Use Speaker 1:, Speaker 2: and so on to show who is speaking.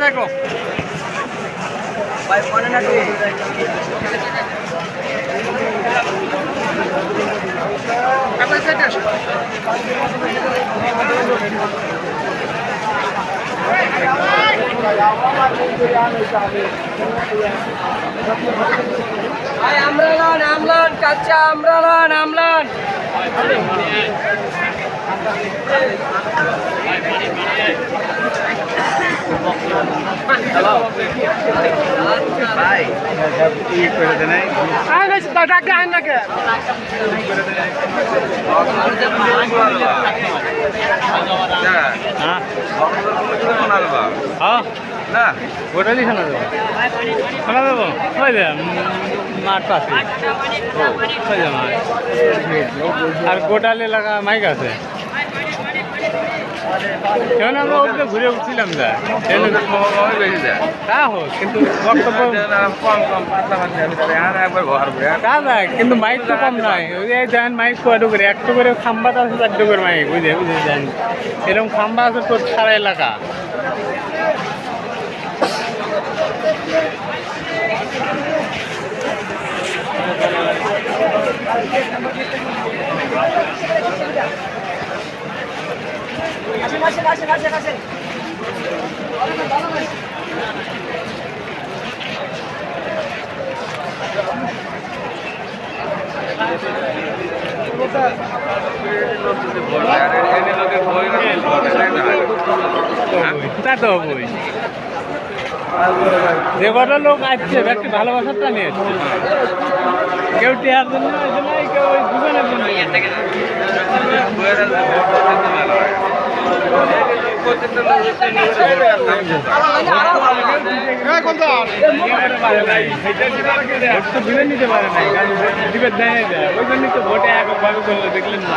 Speaker 1: দেখো
Speaker 2: ভাই মনে না তুই
Speaker 1: আপনার সাইডে আসো
Speaker 2: আমলান কাঁচা আমলান ভাই
Speaker 1: ডাক আহেন না কে
Speaker 3: না গোটালি শোনা দেবো শোনা দেবো হয়ে যায় মাঠ আছে হয়ে যায় মাঠ আর গোটালি এলাকা মাইক আছে কেন আমরা ওদিকে ঘুরে উঠছিলাম যা তা হোক কিন্তু বক্তব্য তা দেখ কিন্তু মাইক তো কম নয় ওই যে দেন মাইক কয়টো করে একটু করে খাম্বা আছে চারটে করে মাইক বুঝে দেন এরকম খাম্বা আছে তোর সারা এলাকা
Speaker 2: আসেন
Speaker 3: তা তো হবই যে কটা লোক আসছে ব্যক্তি ভালোবাসাটা নিয়ে এসছে কেউ টিয়ার জন্য নাই কেউ ওই জীবনের জন্য দিবে নিতে পারে নাই দিবে দেয় দেয় ওই জন্যই তো ভোটে একভাবে করলো দেখলেন না